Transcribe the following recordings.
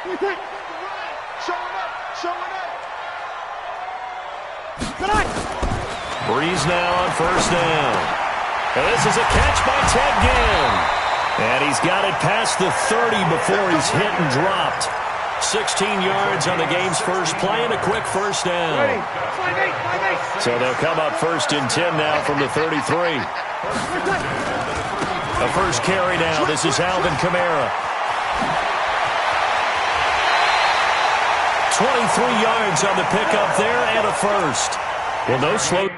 Breeze now on first down. And this is a catch by Ted Ginn. And he's got it past the 30 before he's hit and dropped. 16 yards on the game's first play and a quick first down. So they'll come up first and 10 now from the 33. The first carry now. This is Alvin Kamara. 23 yards on the pickup there and a first. Well, no slow.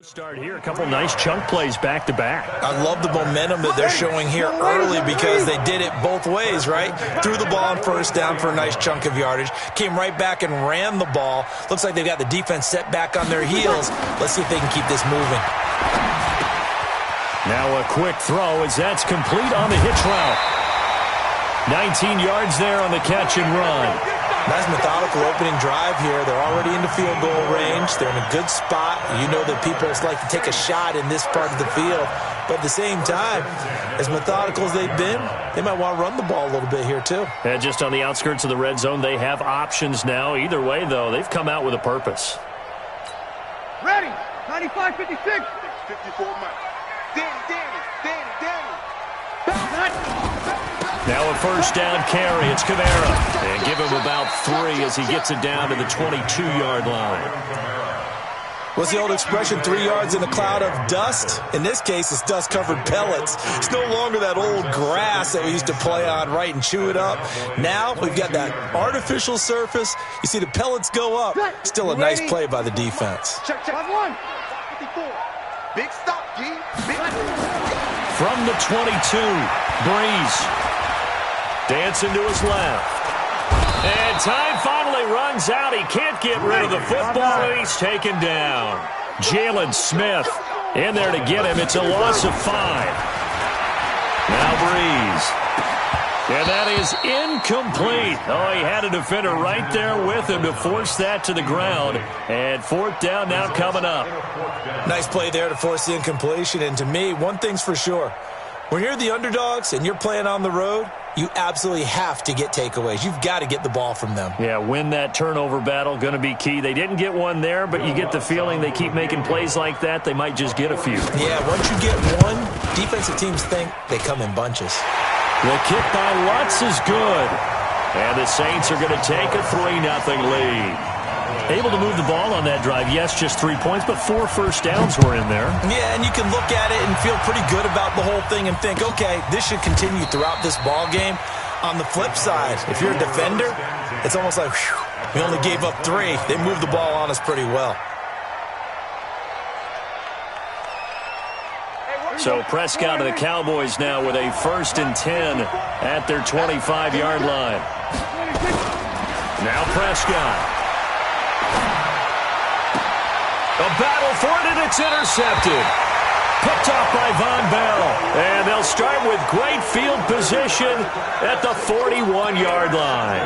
Start here, a couple nice chunk plays back-to-back. I love the momentum that they're showing here early because they did it both ways, right? Threw the ball on first down for a nice chunk of yardage, came right back and ran the ball. Looks like they've got the defense set back on their heels. Let's see if they can keep this moving. Now a quick throw as that's complete on the hitch route. 19 yards there on the catch and run. Nice methodical opening drive here. They're already into field goal range. They're in a good spot. You know that people like to take a shot in this part of the field. But at the same time, as methodical as they've been, they might want to run the ball a little bit here too. And just on the outskirts of the red zone, they have options now. Either way, though, they've come out with a purpose. Ready. 95-56. 54 Mike. Danny. Now a first down carry. It's Kamara. And give him about 3 as he gets it down to the 22-yard line. What's the old expression, 3 yards in a cloud of dust? In this case, it's dust-covered pellets. It's no longer that old grass that we used to play on, right, and chew it up. Now we've got that artificial surface. You see the pellets go up. Still a nice play by the defense. Check. 5-1. 54. Big stop, G. Big. From the 22, Breeze. Dancing to his left. And time finally runs out. He can't get rid of the football, and he's taken down. Jalen Smith in there to get him. It's a loss of 5. Now Breeze. And that is incomplete. Oh, he had a defender right there with him to force that to the ground. And fourth down now coming up. Nice play there to force the incompletion. And to me, one thing's for sure. When you're the underdogs and you're playing on the road, you absolutely have to get takeaways. You've got to get the ball from them. Yeah, win that turnover battle, going to be key. They didn't get one there, but you get the feeling they keep making plays like that, they might just get a few. Yeah, once you get one, defensive teams think they come in bunches. The kick by Lutz is good. And the Saints are going to take a 3-0 lead. Able to move the ball on that drive. Yes, just 3 points, but 4 first downs were in there. Yeah, and you can look at it and feel pretty good about the whole thing and think, okay, this should continue throughout this ball game. On the flip side, if you're a defender, it's almost like, whew, we only gave up 3. They moved the ball on us pretty well. So Prescott of the Cowboys now with a 1st and 10 at their 25-yard line. Now Prescott. A battle for it, and it's intercepted. Picked off by Von Bell. And they'll start with great field position at the 41-yard line.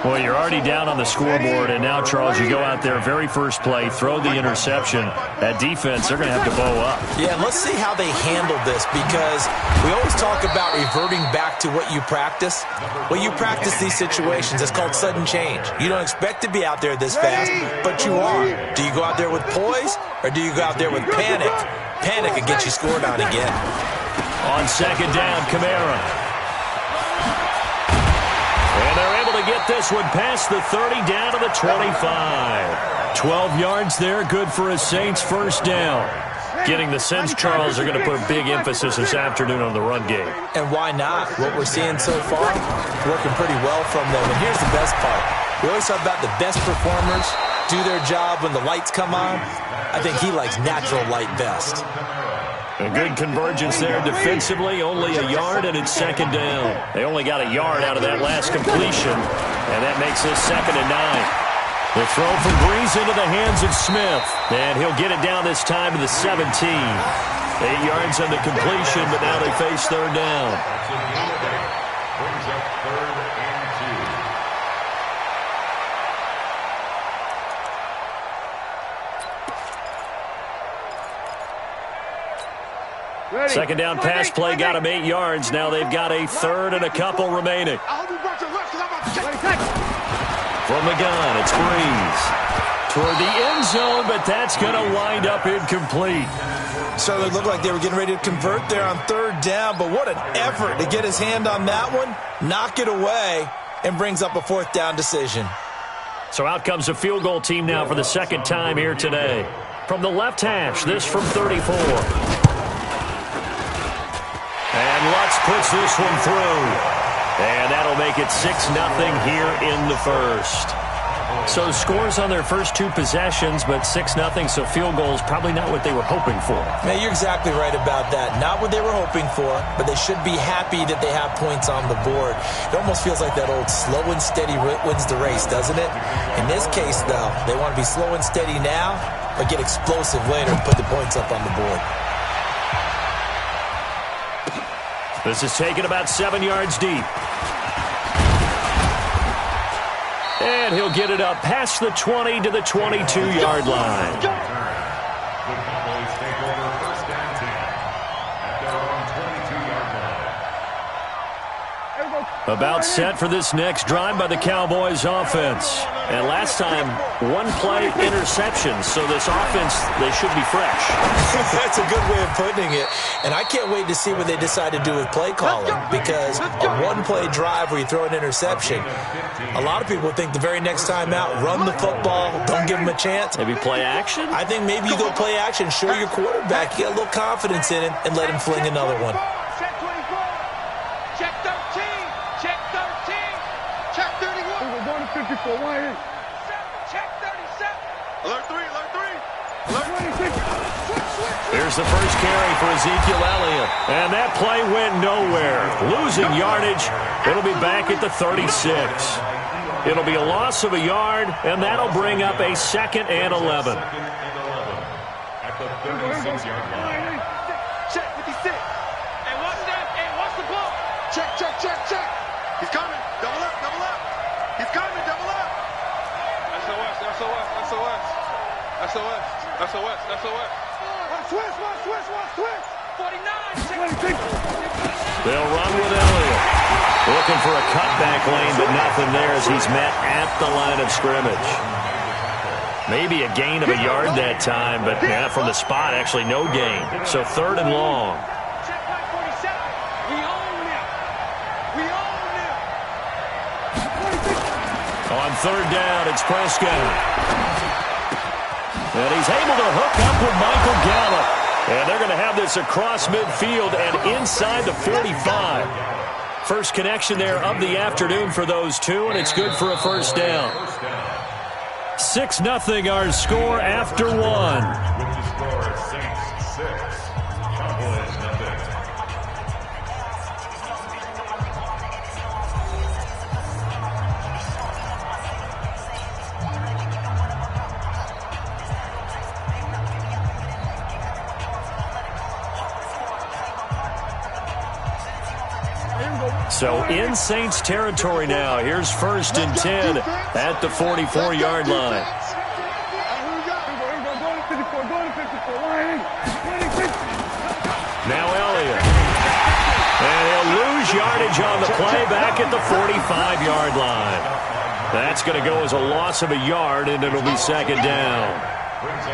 Well, you're already down on the scoreboard, and now, Charles, you go out there, very first play, throw the interception. That defense, they're going to have to bow up. Yeah, let's see how they handle this, because we always talk about reverting back to what you practice. When you practice these situations, it's called sudden change. You don't expect to be out there this fast, but you are. Do you go out there with poise, or do you go out there with panic? Panic and get you scored on again. On second down, Kamara. And they're able to get this one past the 30 down to the 25. 12 yards there, good for a Saints first down. Getting the sense Charles are going to put a big emphasis this afternoon on the run game. And why not? What we're seeing so far, working pretty well from them. And here's the best part. We always talk about the best performers do their job when the lights come on. I think he likes natural light best. A good convergence there defensively, only a yard, and it's second down. They only got a yard out of that last completion, and that makes this 2nd and 9. The throw from Breeze into the hands of Smith, and he'll get it down this time to the 17. 8 yards on the completion, but now they face third down. Second down pass play got him 8 yards. Now they've got a third and a couple remaining. From the gun, it's Breeze. Toward the end zone, but that's going to wind up incomplete. So it looked like they were getting ready to convert there on third down, but what an effort to get his hand on that one, knock it away, and brings up a fourth down decision. So out comes a field goal team now for the second time here today. From the left hash, this from 34. And Lutz puts this one through. And that'll make it 6-0 here in the first. So scores on their first 2 possessions, but 6-0, so field goals probably not what they were hoping for. Man, you're exactly right about that. Not what they were hoping for, but they should be happy that they have points on the board. It almost feels like that old slow and steady wins the race, doesn't it? In this case, though, they want to be slow and steady now, but get explosive later and put the points up on the board. This is taken about 7 yards deep. And he'll get it up past the 20 to the 22-yard line. The Cowboys take over first down 10 at their own 22-yard line. About set for this next drive by the Cowboys offense. And last time, 1-play interception, so this offense, they should be fresh. That's a good way of putting it. And I can't wait to see what they decide to do with play calling, because a 1-play drive where you throw an interception, a lot of people think the very next time out, run the football, don't give them a chance. Maybe play action? I think maybe you go play action, show your quarterback, get a little confidence in him, and let him fling another one. Check 24. Check 13. Check 13. Check 31. We're going to 54. Why in? Check 37. Alert 3, alert 3. Alert 26. Here's the first carry for Ezekiel Elliott. And that play went nowhere. Losing yardage. It'll be back at the 36. It'll be a loss of a yard, and that'll bring up a 2nd and 11. At the 36-yard line. Check 56. And what's that? And what's the ball? Check, check, check, check. He's coming. Double up, double up. He's coming, double up. SOS, SOS, SOS. SOS, SOS, SOS. Switch, switch, switch. 49. 26. They'll run with Elliott. Looking for a cutback lane, but nothing there as he's met at the line of scrimmage. Maybe a gain of a yard that time, but yeah, from the spot, actually no gain. So 3rd and long. Check 47. We own them. We own them. 46. On 3rd down, it's Prescott. And he's able to hook up with Michael Gallup. And they're going to have this across midfield and inside the 45. First connection there of the afternoon for those two, and it's good for a first down. 6-0 our score after 1. With the score, Saints 6, Cowboys 0. So in Saints territory now. Here's 1st and 10 at the 44-yard line. Now Elliott. And he'll lose yardage on the play back at the 45-yard line. That's going to go as a loss of a yard, and it'll be 2nd down.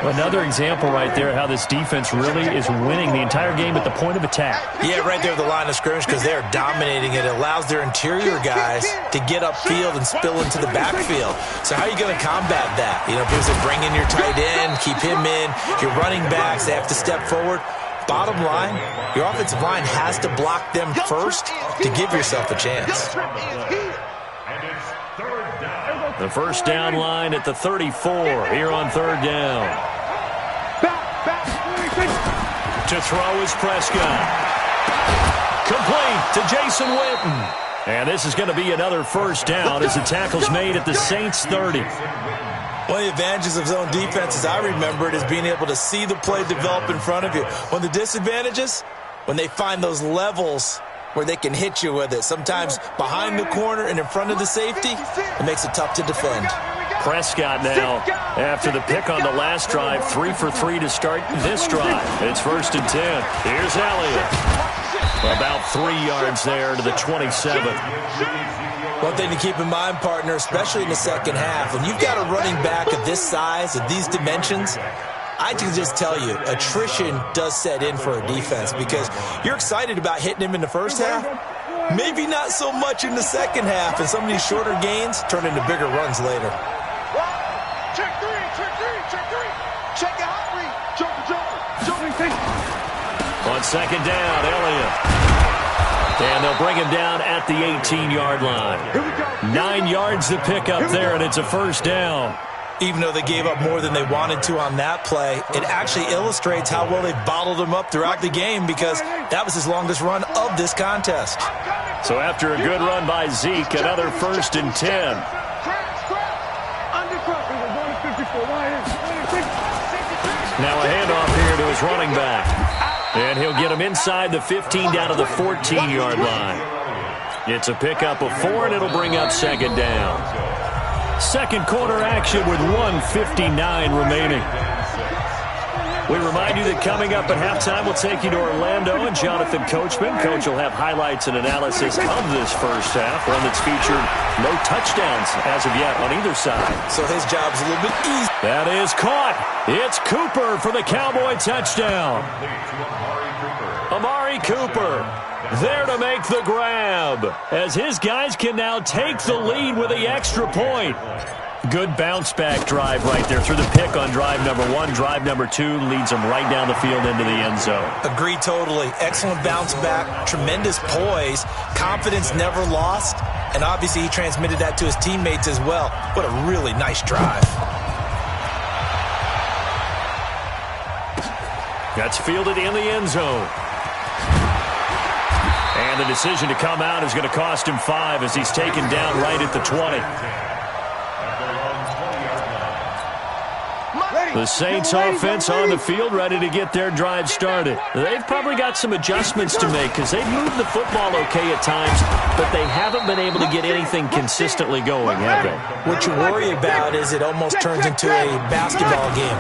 Another example right there how this defense really is winning the entire game at the point of attack. Yeah, right there at the line of scrimmage because they're dominating it. It allows their interior guys to get upfield and spill into the backfield. So how are you going to combat that? You know, people say bring in your tight end, keep him in. Your running backs, they have to step forward. Bottom line, your offensive line has to block them first to give yourself a chance. The first down line at the 34 here on third down. To throw is Prescott. Complete to Jason Witten. And this is going to be another first down as the tackle's made at the Saints 30. One of the advantages of zone defense, as I remember it, is being able to see the play develop in front of you. One of the disadvantages, when they find those levels where they can hit you with it, sometimes behind the corner and in front of the safety, it makes it tough to defend. Prescott now, after the pick on the last drive, 3 for 3 to start this drive. It's 1st and 10. Here's Elliott. About 3 yards there to the 27. One thing to keep in mind, partner, especially in the second half, when you've got a running back of this size, of these dimensions, I can just tell you, attrition does set in for a defense because you're excited about hitting him in the first half, maybe not so much in the second half, and some of these shorter gains turn into bigger runs later. Check three, check three, check three. Check it out, three. Jump. On second down, Elliott. And they'll bring him down at the 18-yard line. 9 yards to pick up there, and it's a first down. Even though they gave up more than they wanted to on that play, it actually illustrates how well they bottled him up throughout the game because that was his longest run of this contest. So after a good run by Zeke, another 1st and 10. Now a handoff here to his running back. And he'll get him inside the 15 down to the 14-yard line. It's a pickup of 4, and it'll bring up second down. Second quarter action with 1:59 remaining. We remind you that coming up at halftime, we'll take you to Orlando and Jonathan Coachman. Coach will have highlights and analysis of this first half, one that's featured no touchdowns as of yet on either side. So his job's a little bit easy. That is caught. It's Cooper for the Cowboy touchdown. Amari Cooper there to make the grab as his guys can now take the lead with the extra point. Good bounce-back drive right there through the pick on drive number 1. Drive number 2 leads them right down the field into the end zone. Agree totally. Excellent bounce-back, tremendous poise, confidence never lost, and obviously he transmitted that to his teammates as well. What a really nice drive. That's fielded in the end zone. And the decision to come out is going to cost him 5 as he's taken down right at the 20. The Saints offense on the field ready to get their drive started. They've probably got some adjustments to make because they've moved the football okay at times, but they haven't been able to get anything consistently going, have they? What you worry about is it almost turns into a basketball game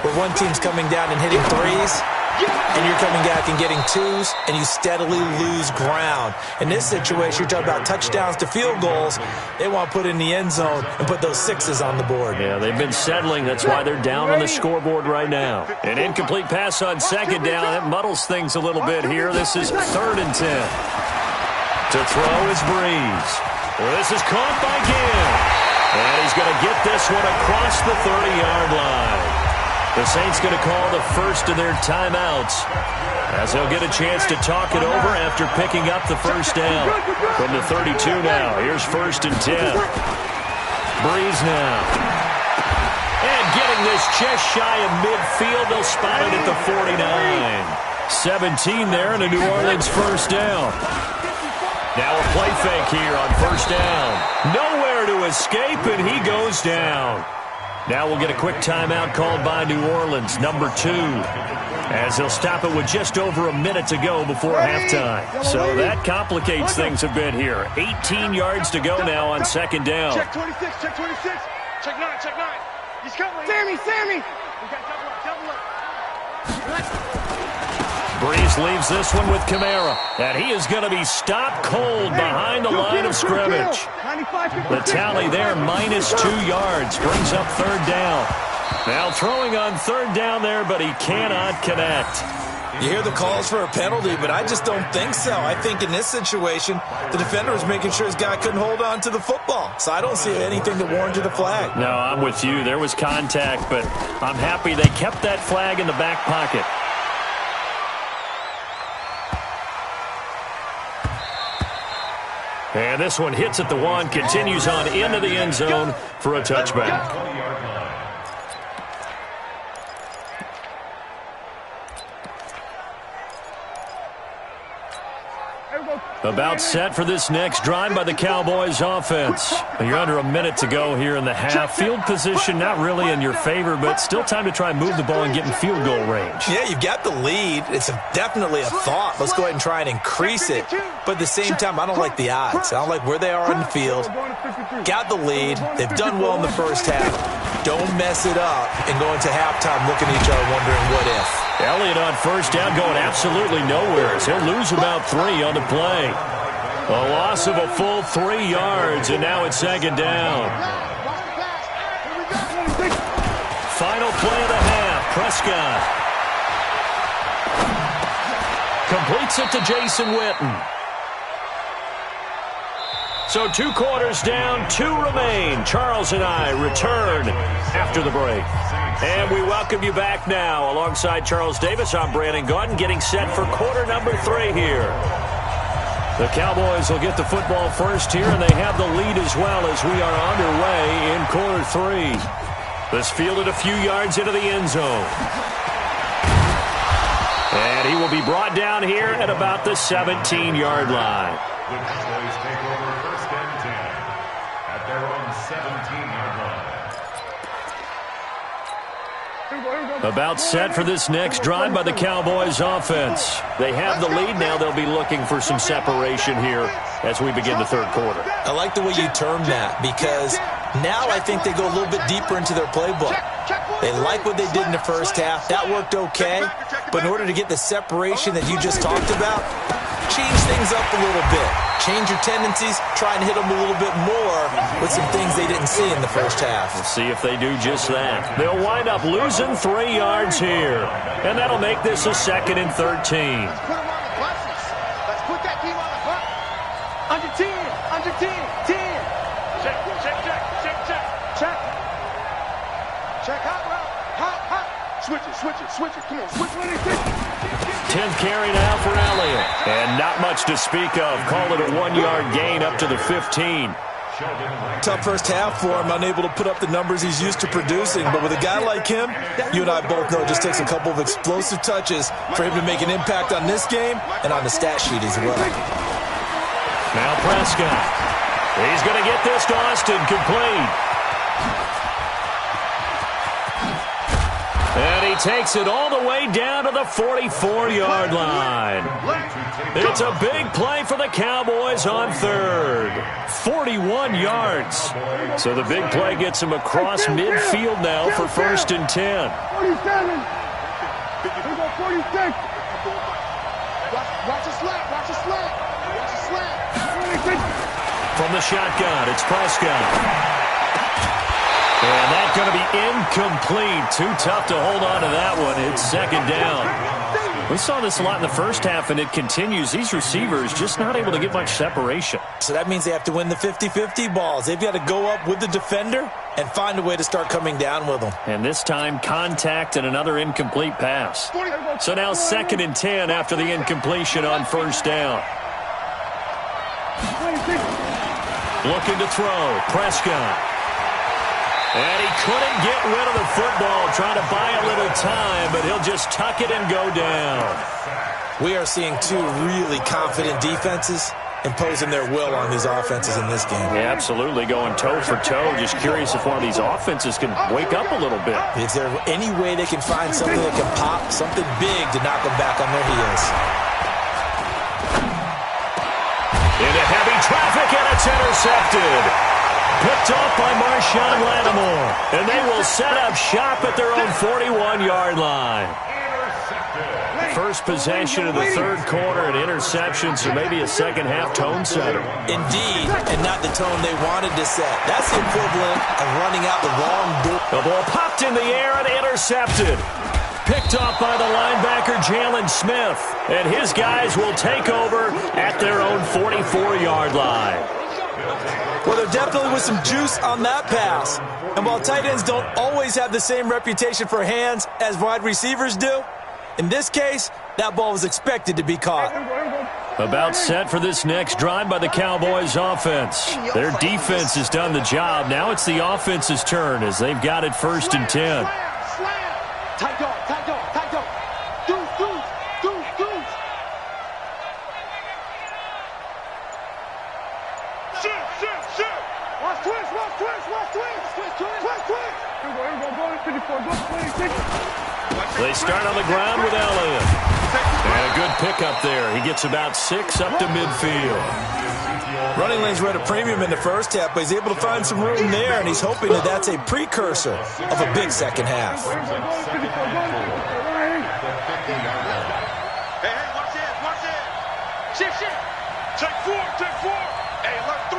where one team's coming down and hitting threes, and you're coming back and getting twos, and you steadily lose ground. In this situation, you're talking about touchdowns to field goals. They want to put in the end zone and put those 6s on the board. Yeah, they've been settling. That's why they're down on the scoreboard right now. An incomplete pass on second down. That muddles things a little bit here. This is 3rd and 10. To throw is Breeze. Well, this is caught by Gill. And he's going to get this one across the 30-yard line. The Saints going to call the first of their timeouts as they'll get a chance to talk it over after picking up the first down. From the 32 now, here's 1st and 10. Breeze now. And getting this just shy of midfield, they'll spot it at the 49. 17 there and a New Orleans first down. Now a play fake here on first down. Nowhere to escape, and he goes down. Now we'll get a quick timeout called by New Orleans, number 2, as they'll stop it with just over a minute to go before halftime. So that complicates things a bit here. 18 yards to go now on second down. Check 26, check 26. Check 9, check 9. He's coming. Sammy. We got double up. Breeze leaves this one with Kamara, and he is going to be stopped cold behind the line of scrimmage. The tally there, -2 yards, brings up 3rd down. Now throwing on third down there, but he cannot connect. You hear the calls for a penalty, but I just don't think so. I think in this situation, the defender was making sure his guy couldn't hold on to the football. So I don't see anything that warranted a flag. No, I'm with you. There was contact, but I'm happy they kept that flag in the back pocket. And this one hits at the 1, continues on into the end zone for a touchback. About set for this next drive by the Cowboys offense. You're under a minute to go here in the half. Field position not really in your favor, but still time to try and move the ball and get in field goal range. Yeah, you've got the lead. It's definitely a thought. Let's go ahead and try and increase it. But at the same time, I don't like the odds. I don't like where they are on the field. Got the lead. They've done well in the first half. Don't mess it up and go into halftime looking at each other wondering what if. Elliott on first down going absolutely nowhere. He'll lose about 3 on the play. A loss of a full 3 yards, and now it's second down. Final play of the half. Prescott completes it to Jason Witten. So 2 quarters down, 2 remain. Charles and I return after the break. And we welcome you back now. Alongside Charles Davis, I'm Brandon Gaudin, getting set for quarter number 3 here. The Cowboys will get the football first here, and they have the lead as well as we are underway in quarter 3. This fielded a few yards into the end zone. And he will be brought down here at about the 17-yard line. The Cowboys take over first and 10 at their own 17-yard line. About set for this next drive by the Cowboys offense. They have the lead now. They'll be looking for some separation here as we begin the third quarter. I like the way you term that because now I think they go a little bit deeper into their playbook. They like what they did in the first half. That worked okay. But in order to get the separation that you just talked about, change things up a little bit. Change your tendencies. Try and hit them a little bit more with some things they didn't see in the first half. We'll see if they do just that. They'll wind up losing 3 yards here. And that'll make this a 2nd and 13. Let's put them on the buses. Let's put that team on the bus. Under 10. Under 10. 10. Check, check, check, check, check. Check. Check hot route. Hot, hot. Switch it, switch it, switch it. Come on, switch one and 10th carry now for Elliott. And not much to speak of. Call it a 1-yard gain up to the 15. Tough first half for him, unable to put up the numbers he's used to producing. But with a guy like him, you and I both know it just takes a couple of explosive touches for him to make an impact on this game and on the stat sheet as well. Now Prescott. He's going to get this to Austin complete. And he takes it all the way down to the 44-yard line. It's a big play for the Cowboys on third. 41 yards. So the big play gets him across midfield now for 1st and 10. 47. Here go 46. Watch the slap. Watch the slap. Watch the slap. From the shotgun, it's Prescott. And that's going to be incomplete. Too tough to hold on to that one. It's 2nd down. We saw this a lot in the first half, and it continues. These receivers just not able to get much separation. So that means they have to win the 50-50 balls. They've got to go up with the defender and find a way to start coming down with them. And this time, contact and another incomplete pass. So now 2nd and 10 after the incompletion on 1st down. Looking to throw. Prescott. And he couldn't get rid of the football, trying to buy a little time, but he'll just tuck it and go down. We are seeing 2 really confident defenses imposing their will on these offenses in this game. Yeah, absolutely, going toe for toe. Just curious if one of these offenses can wake up a little bit. Is there any way they can find something that can pop, something big to knock them back on their heels? Into heavy traffic, and it's intercepted. Picked off by Marshawn Lattimore. And they will set up shop at their own 41-yard line. First possession of the third quarter and interceptions, or maybe a second-half tone setter. Indeed, and not the tone they wanted to set. That's the equivalent of running out the wrong door. The ball popped in the air and intercepted. Picked off by the linebacker, Jalen Smith. And his guys will take over at their own 44-yard line. Well, there definitely was some juice on that pass. And while tight ends don't always have the same reputation for hands as wide receivers do, in this case, that ball was expected to be caught. About set for this next drive by the Cowboys offense. Their defense has done the job. Now it's the offense's turn as they've got it 1st and 10. Tight dog, tight dog, tight dog. Deuce. Shoot. Watch twist. They start on the ground with Elliott. And a good pickup there. He gets about 6 up to midfield. Running lanes were at a premium in the first half, but he's able to find some room there, and he's hoping that that's a precursor of a big second half. Hey, watch it. Shift. Take four. Hey, alert 3.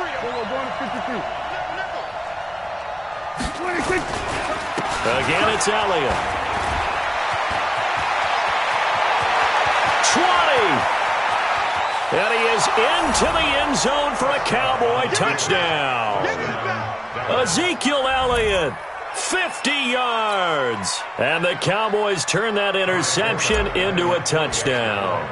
Again, it's Elliott. 20. And he is into the end zone for a Cowboy touchdown. Ezekiel Elliott, 50 yards. And the Cowboys turn that interception into a touchdown.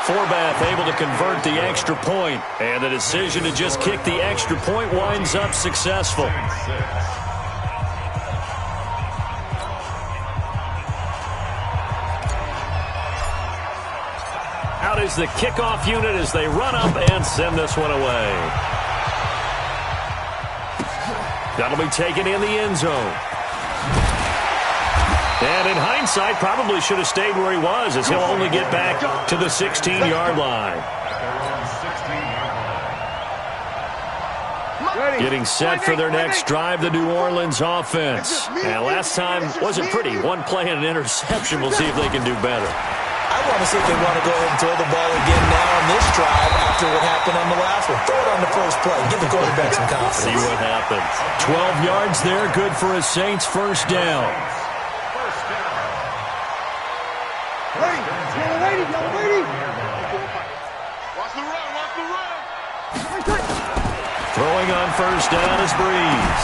Forbath able to convert the extra point, and the decision to just kick the extra point winds up successful. Out is the kickoff unit as they run up and send this one away. That'll be taken in the end zone. And in hindsight, probably should have stayed where he was, as he'll only get back to the 16-yard line. Getting set for their next drive, the New Orleans offense. And last time wasn't pretty. One play and an interception. We'll see if they can do better. I want to see if they want to go ahead and throw the ball again now on this drive after what happened on the last one. Throw it on the first play. Give the quarterback some confidence. See what happens. 12 yards there, good for a Saints first down. Throwing on first down is Breeze.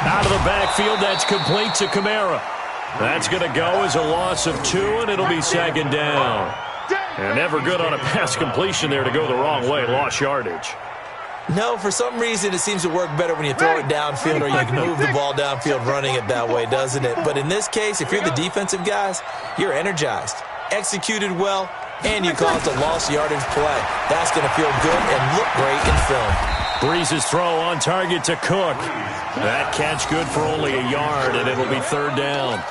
Out of the backfield, that's complete to Kamara. That's going to go as a loss of 2, and it'll be second down. And never good on a pass completion there to go the wrong way. Lost yardage. No, for some reason it seems to work better when you throw it downfield or you can move the ball downfield running it that way, doesn't it? But in this case, if you're the defensive guys, you're energized, executed well, and you caused a lost yardage play. That's going to feel good and look great in film. Breeze's throw on target to Cook. That catch good for only a yard, and it'll be third down.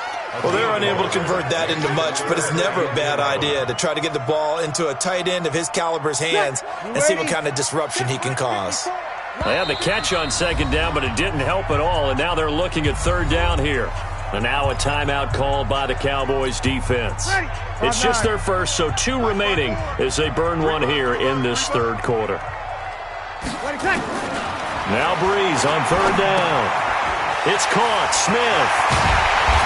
Well, they're unable to convert that into much, but it's never a bad idea to try to get the ball into a tight end of his caliber's hands and see what kind of disruption he can cause. They had the catch on second down, but it didn't help at all, and now they're looking at third down here. And now a timeout called by the Cowboys defense. It's just their first, so 2 remaining as they burn one here in this third quarter. Now Breeze on third down. It's caught. Smith.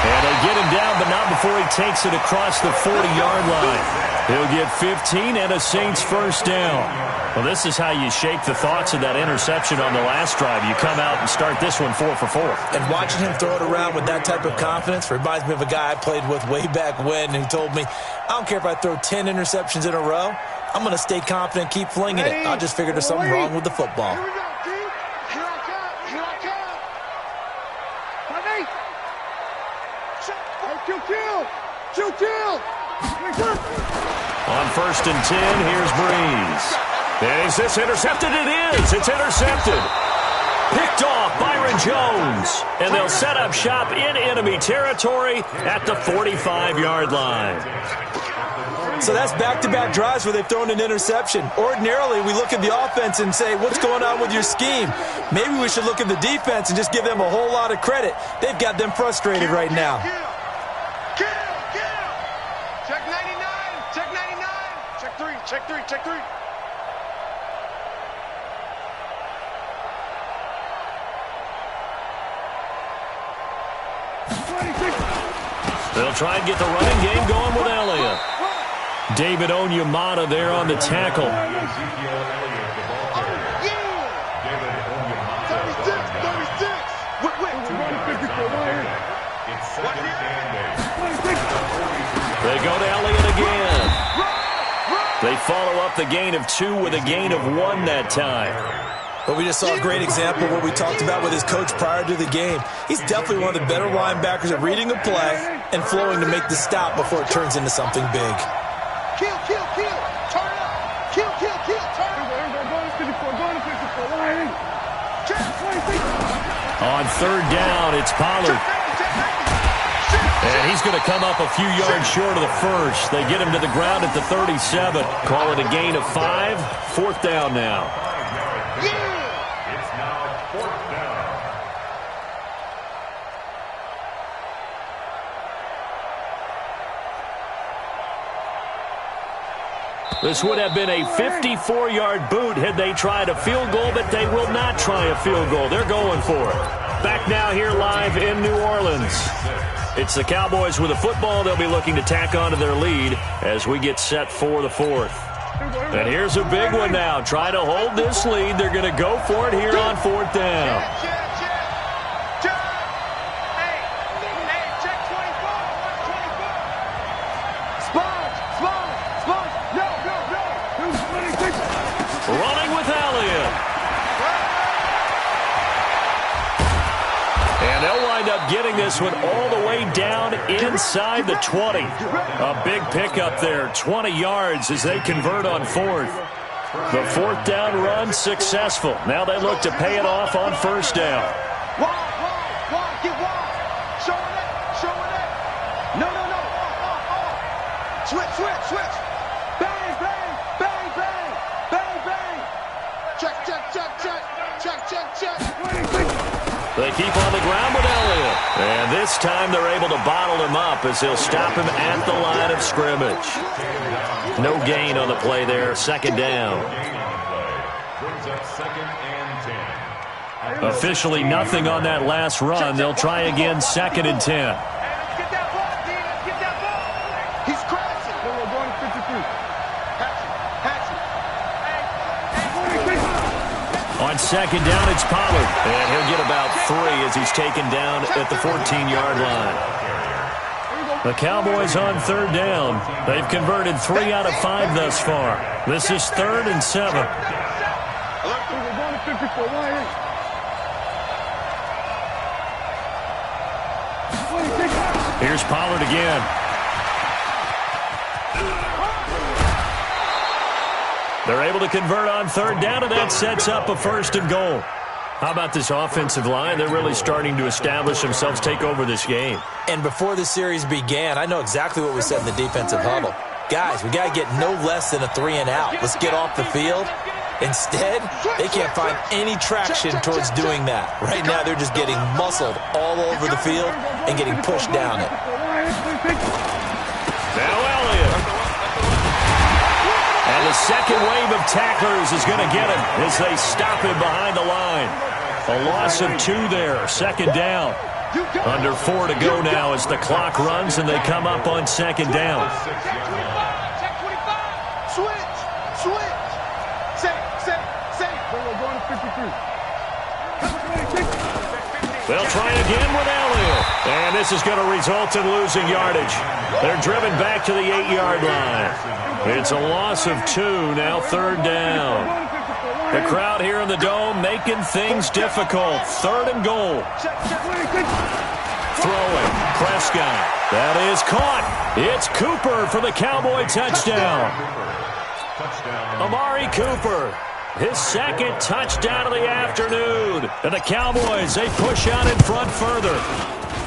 And they get him down, but not before he takes it across the 40-yard line. He'll get 15 and a Saints first down. Well, this is how you shake the thoughts of that interception on the last drive. You come out and start this one 4 for 4. And watching him throw it around with that type of confidence reminds me of a guy I played with way back when who told me, I don't care if I throw 10 interceptions in a row. I'm going to stay confident, keep flinging it. I just figured there's something wrong with the football. On first and 10, here's Breeze. And is this intercepted? It is. It's intercepted. Picked off Byron Jones. And they'll set up shop in enemy territory at the 45-yard line. So that's back-to-back drives where they've thrown an interception. Ordinarily, we look at the offense and say, what's going on with your scheme? Maybe we should look at the defense and just give them a whole lot of credit. They've got them frustrated right now. Check 99. Check 99. Check 3. Check 3. Check 3. They'll try and get the running game going with Elliott. David Onyemata there on the tackle. They go to Elliott again. They follow up the gain of 2 with a gain of 1 that time. But we just saw a great example of what we talked about with his coach prior to the game. He's definitely one of the better linebackers at reading a play and flowing to make the stop before it turns into something big. Kill, kill, kill. Turn it up. Kill, kill, kill. Turn it up. On third down, it's Pollard. And he's going to come up a few yards short of the first. They get him to the ground at the 37. Call it a gain of 5. 4th down now. It's now 4th down. This would have been a 54-yard boot had they tried a field goal, but they will not try a field goal. They're going for it. Back now here live in New Orleans. It's the Cowboys with the football. They'll be looking to tack onto their lead as we get set for the 4th. And here's a big one now. Try to hold this lead. They're going to go for it here on 4th down. Running with Elliott. And they'll wind up getting this one all the way down inside the 20. A big pickup there, 20 yards as they convert on 4th. The 4th down run successful. Now they look to pay it off on 1st down. Wide, get wide. Show it. No. Switch. Bang, bang. Check. They keep on the ground with Elliott. And this time they're able to bottle him up as they'll stop him at the line of scrimmage. No gain on the play there. 2nd down. Brings up 2nd and 10. Officially nothing on that last run. They'll try again 2nd and 10. Let's get that ball, D. Let's get that ball. He's crashing. We're going to 53. Hatchet. On 2nd down, it's Pollard. And he'll get about 3 as he's taken down at the 14-yard line. The Cowboys on 3rd down. They've converted 3 out of 5 thus far. This is 3rd and 7. We're going to 54. Here's Pollard again. They're able to convert on 3rd down, and that sets up a 1st and goal. How about this offensive line? They're really starting to establish themselves, take over this game. And before the series began, I know exactly what we said in the defensive huddle. Guys, we got to get no less than a 3 and out. Let's get off the field. Instead, they can't find any traction towards doing that. Right now, they're just getting muscled all over the field and getting pushed down it. Now Elliott. And the second wave of tacklers is going to get him as they stop him behind the line. A loss of 2 there, 2nd down. Under 4 to go now as the clock runs and they come up on 2nd down. Check 25. Switch. Say. We're going to 53. They'll try again with Elliott. And this is going to result in losing yardage. They're driven back to the 8-yard line. It's a loss of 2, now 3rd down. The crowd here in the Dome making things difficult. 3rd and goal. Throwing, Prescott. That is caught. It's Cooper for the Cowboy touchdown. Amari Cooper, his 2nd touchdown of the afternoon. And the Cowboys, they push out in front further.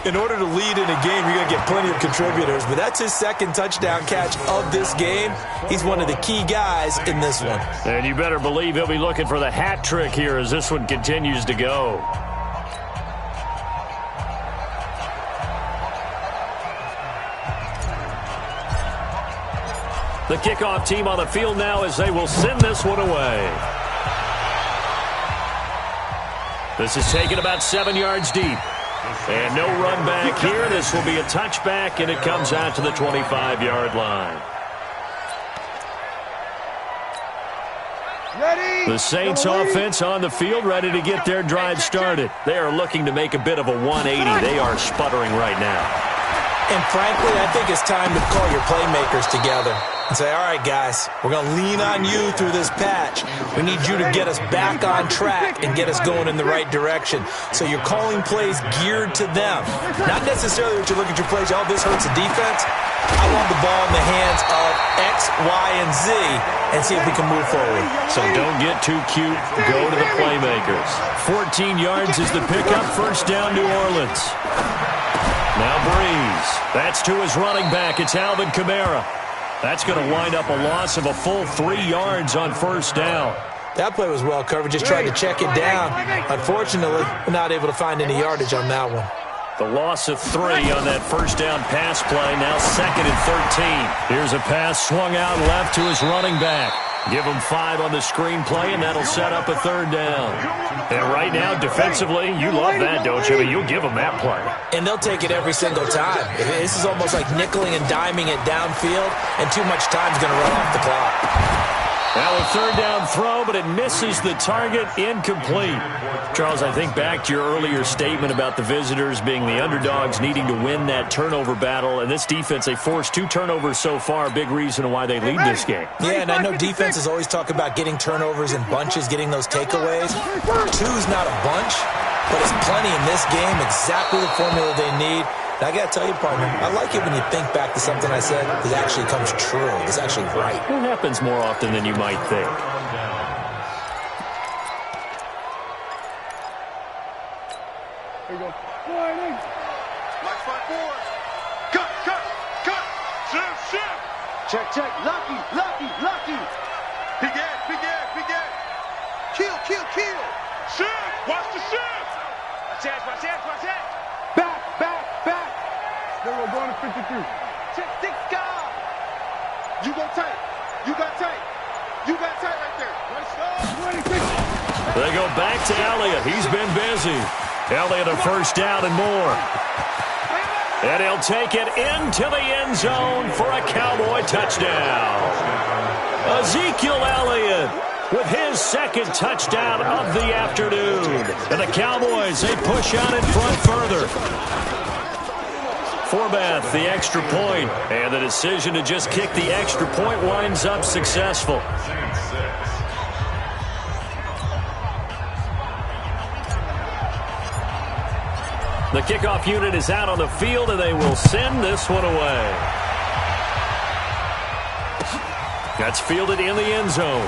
In order to lead in a game, you're going to get plenty of contributors, but that's his second touchdown catch of this game. He's one of the key guys in this one. And you better believe he'll be looking for the hat trick here as this one continues to go. The kickoff team on the field now as they will send this one away. This is taken about 7 yards deep. And no run back here. This will be a touchback, and it comes out to the 25-yard line. Ready? The Saints offense on the field, ready to get their drive started. They are looking to make a bit of a 180. They are sputtering right now. And frankly, I think it's time to call your playmakers together and say, all right, guys, we're going to lean on you through this patch. We need you to get us back on track and get us going in the right direction. So you're calling plays geared to them. Not necessarily that you look at your plays, oh, this hurts the defense. I want the ball in the hands of X, Y, and Z and see if we can move forward. So don't get too cute. Go to the playmakers. 14 yards is the pickup. First down, New Orleans. Now Breeze. That's to his running back. It's Alvin Kamara. That's going to wind up a loss of a full 3 yards on first down. That play was well covered. Just tried to check it down. Unfortunately, we're not able to find any yardage on that one. The loss of 3 on that first down pass play. Now 2nd and 13. Here's a pass swung out left to his running back. Give him 5 on the screenplay, and that'll set up a 3rd down. And right now, defensively, you love that, don't you? I mean, you'll give them that play. And they'll take it every single time. This is almost like nickeling and diming it downfield, and too much time's going to run off the clock. Now a 3rd down throw, but it misses the target, incomplete. Charles, I think back to your earlier statement about the visitors being the underdogs needing to win that turnover battle. And this defense, they forced 2 turnovers so far, big reason why they lead this game. Yeah, and I know defenses always talk about getting turnovers in bunches, getting those takeaways. 2's not a bunch, but it's plenty in this game, exactly the formula they need. And I got to tell you, partner, I like it when you think back to something I said that actually comes true. It's actually right. It happens more often than you might think. Here we go. Warning. Like 5-4. Cut, cut, cut. Shift. Check, check. Lucky. Big Ed. Kill. Shift. Watch the shift. Watch that. Back. Then we're going to 53. Six guys. You got tight right there. Let's go. They go back to Elliott. He's been busy. Elliott a first down and more. And he'll take it into the end zone for a Cowboy touchdown. Ezekiel Elliott with his 2nd touchdown of the afternoon. And the Cowboys, they push out in front further. Forbath, the extra point, and the decision to just kick the extra point winds up successful. The kickoff unit is out on the field, and they will send this one away. That's fielded in the end zone.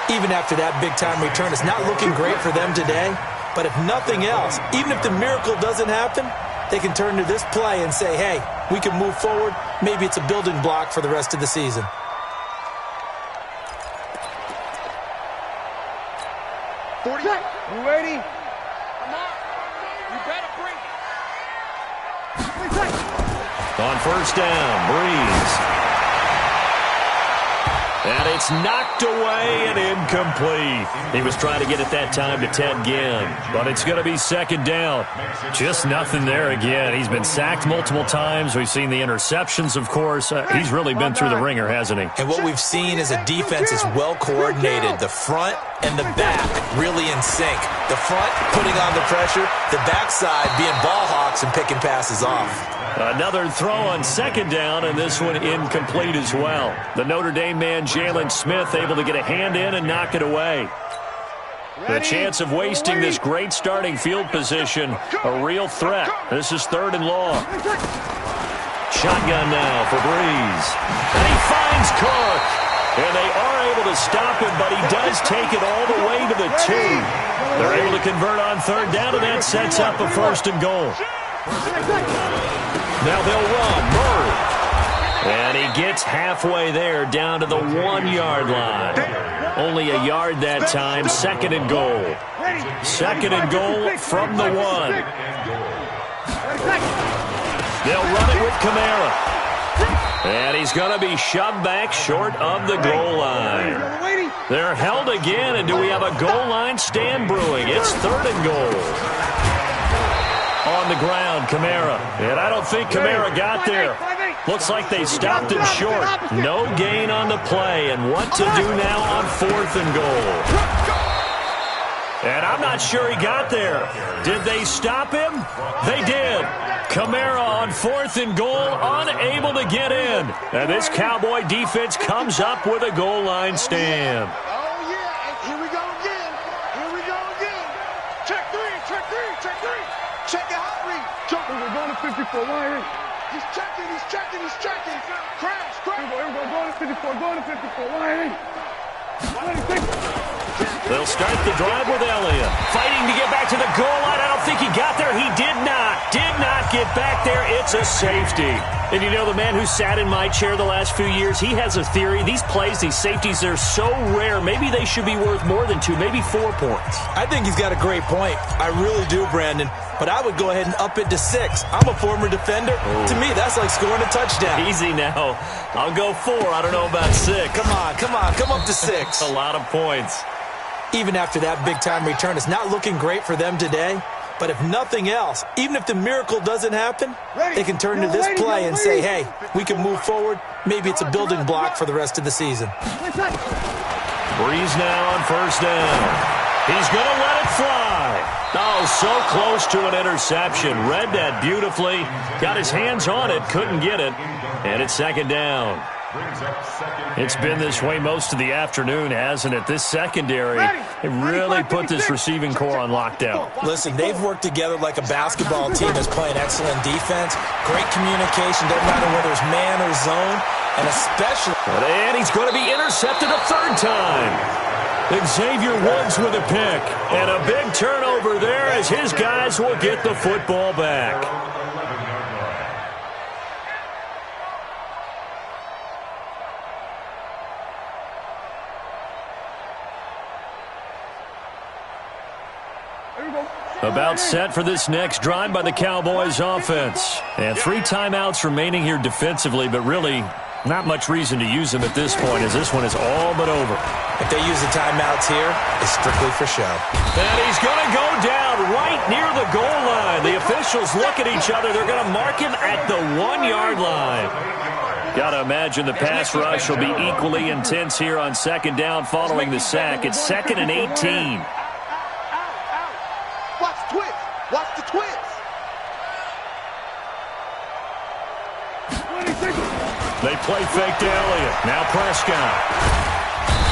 Even after that big-time return, it's not looking great for them today. But if nothing else, even if the miracle doesn't happen, they can turn to this play and say, hey, we can move forward. Maybe it's a building block for the rest of the season. You ready? Come on. You better bring it. On first down, Breeze. And it's knocked away and incomplete. He was trying to get it that time to Ted Ginn, but it's going to be 2nd down. Just nothing there again. He's been sacked multiple times. We've seen the interceptions, of course. He's really been through the ringer, hasn't he? And what we've seen is a defense is well coordinated. The front and the back really in sync. The front putting on the pressure, the backside being ball hawks and picking passes off. Another throw on 2nd down, and this one incomplete as well. The Notre Dame man, Jalen Smith, able to get a hand in and knock it away. The chance of wasting this great starting field position, a real threat. This is 3rd and long. Shotgun now for Breeze. And he finds Cook. And they are able to stop him, but he does take it all the way to the 2. They're able to convert on third down, and that sets up a 1st and goal. Now they'll run. Murray. And he gets halfway there, down to the 1-yard line. Only a yard that time. 2nd and goal. 2nd and goal from the 1. They'll run it with Kamara. And he's going to be shoved back short of the goal line. They're held again, and do we have a goal line stand brewing? It's 3rd and goal. On the ground, Kamara. And I don't think Kamara got there. Looks like they stopped him short. No gain on the play, and what to do now on 4th and goal? And I'm not sure he got there. Did they stop him? They did. Kamara on 4th and goal, unable to get in. And this Cowboy defense comes up with a goal line stand. Oh, yeah, and here we go again. Here we go again. Check 3, check 3, check 3. Check your hot read. Jumping, we're going to 54. Why? He's checking, he's checking, he's checking. Crash, crash. Here we go, going to 54, going to 54. Why? They'll start the drive with Elliott. Fighting to get back to the goal line. I don't think he got there. He did not get back there. It's a safety. And you know, the man who sat in my chair the last few years, he has a theory. These plays, these safeties, they're so rare. Maybe they should be worth more than 2, maybe 4 points. I think he's got a great point. I really do, Brandon. But I would go ahead and up it to 6. I'm a former defender. To me, that's like scoring a touchdown. Easy now. I'll go 4. I don't know about 6. Come on. Come up to 6. A lot of points. Even after that big-time return, it's not looking great for them today. But if nothing else, even if the miracle doesn't happen, they can turn to this play and say, hey, we can move forward. Maybe it's a building block for the rest of the season. Breeze now on 1st down. He's going to let it fly. Oh, so close to an interception. Read that beautifully. Got his hands on it, couldn't get it. And it's 2nd down. It's been this way most of the afternoon, hasn't it? This secondary, it really put this receiving core on lockdown. Listen, they've worked together like a basketball team that's playing excellent defense. Great communication, doesn't matter whether it's man or zone, and especially... And he's going to be intercepted a 3rd time. Xavier Woods with a pick. And a big turnover there as his guys will get the football back. About set for this next drive by the Cowboys offense. And 3 timeouts remaining here defensively, but really not much reason to use them at this point as this one is all but over. If they use the timeouts here, it's strictly for show. And he's going to go down right near the goal line. The officials look at each other. They're going to mark him at the 1-yard line. Got to imagine the pass rush will be equally intense here on 2nd down following the sack. It's 2nd and 18. Watch the twist. Watch the twist. They play fake to Elliott. Now Prescott.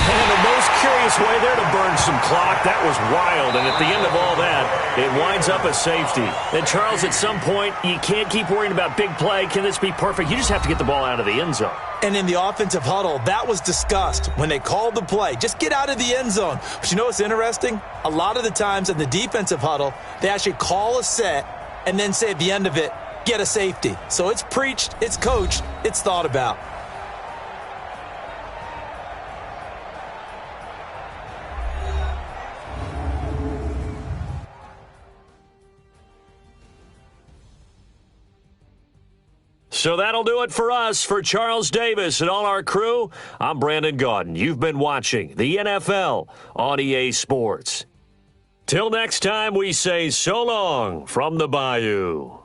And the most curious way there to burn some clock. That was wild. And at the end of all that, it winds up a safety. And Charles, at some point, you can't keep worrying about big play. Can this be perfect? You just have to get the ball out of the end zone. And in the offensive huddle, that was discussed when they called the play. Just get out of the end zone. But you know what's interesting? A lot of the times in the defensive huddle, they actually call a set and then say at the end of it, get a safety. So it's preached, it's coached, it's thought about. So that'll do it for us. For Charles Davis and all our crew, I'm Brandon Gaudin. You've been watching the NFL on EA Sports. Till next time, we say so long from the Bayou.